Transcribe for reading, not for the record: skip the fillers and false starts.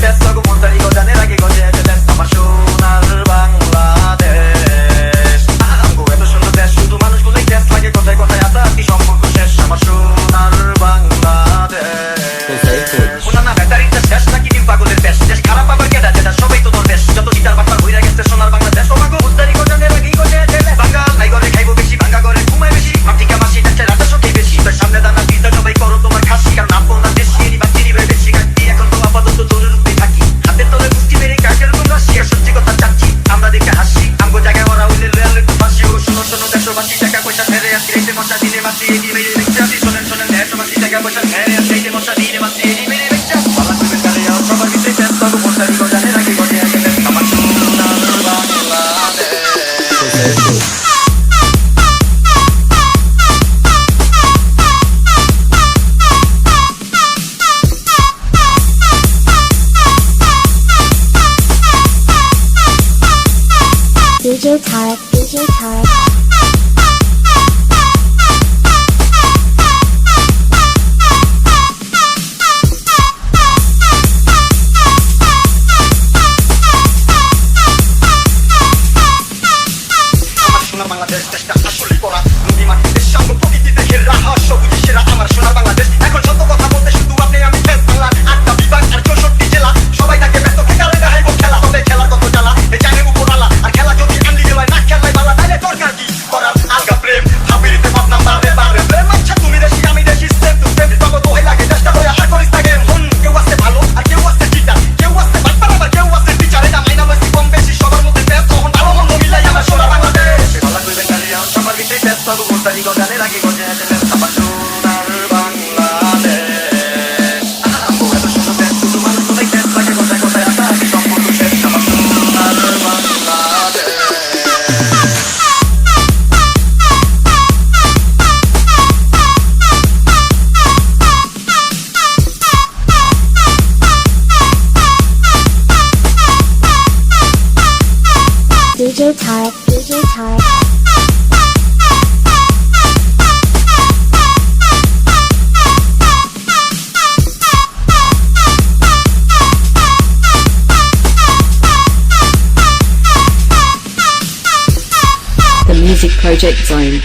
ব্যস্ত গো মনটারি গজানের আগে গজে আছে ব্যস্ত আমার সোনার বাংলাদেশ। আমগো এত সুন্দর দেশ শুধু মানুষগুলোই দেশ লাগে কোথায় কোথায় আতাতি সম্পর্ক শেষ আমার সোনার বাংলাদেশ। পুরানা ব্যাটারিটা শেষ নাকি ডিম পাগলের দেশ দেশ খারাপ আবার কেডা যেটা সবাই তো তোর দেশ যত চিটার বাটপার হইরা গেছে সোনার বাংলাদেশ। ও মাগো মনটারি গজানের আগে গজে আছে বাঙাল নাই ঘরে খাইবো বেশি ভাঙ্গা ঘরে ঘুমায় বেশি মাটিকা মাসি যাচ্ছে রাতে সত্যি বেশি তোর সামনে দানা দিতে সবাই করো তোমার খাসি কারণ আপন না দেশি বাচ্চি নিবে বেশি গাড়ি এখন তো আপাতত দূরের উপরে থাকি হাতের তলে বুঝতে পেরে কাকের কোন রাশি আর সত্যি কথা চাচ্ছি আমরা দেখে হাসি আমগো জায়গায় ওরা হইলে লেয়াল একটু ফাঁসি ও শোনো শোনো দেশবাসী টাকা পয়সা ফেরে আসি এই যে মশা দিনে মাসি এই দিনে মেরে রিক্সা দি শোনেন শোনেন দেশবাসী টাকা পয়সা ফেরে আসি এই যে মশা দিনে মাসি এই দিনে মেরে রিক্সা পালা করবে কারে আর সবার ভিতরে ব্যস্ত গো মনটারি গজানের আগে গজে আছে আমার সোনার Bangladesh. DJ Tarek, DJ Tarek. আমার সোনার বাংলাদেশ দেশটা আসলে পড়া নদী মাটিতে সঙ্গ প্রকৃতিতে ঘেরা সবুজ সেরা আমার সোনার বাংলাদেশ। এখন সত্য কথা বলতে শুধু আপনি আমি ফেস বাংলার 8টা বিভাগ আর 64 জেলা সবাই থাকে ব্যস্ত খেলারে দেখাইবো খেলা হবে খেলা কত জ্বালা এ জানে উপরালা আর খেলা যদি আনলি জেলায় না খেলায় বালা তাইলে দরকার কি করার আলগা প্রেম ভাবিরিতে ভাব নাম্বার বারে প্রেম আচ্ছা তুমি দেশি আমি দেশি সেম টু সেম তবে তো হই লাগে দেশটা লয়া আর করিস থাকে মন কেউ আছে ভালো আর কেউ আছে চিটা কেউ আছে বাটপার আবার কেউ আছে টিচার এটা মাইনা লইছি কম বেশি সবার মধ্যে ব্যস্ত তখন ভালো মন্দ মিলাই আমার সোনার বাংলাদেশ। ভালো কইবেন কারে আর সবার ভিতরে ব্যস্ত গো মনটারি গজানের আগে গজে আছে আমার সোনার বাংলাদেশ। আমগো এত সুন্দর দেশ শুধু মানুষগুলোই দেশ লাগে কোথায় কোথায় আতাতি সম্পর্ক শেষ আমার সোনার Bangladesh. DJ Tarek, DJ Tarek. The Music Project Zone.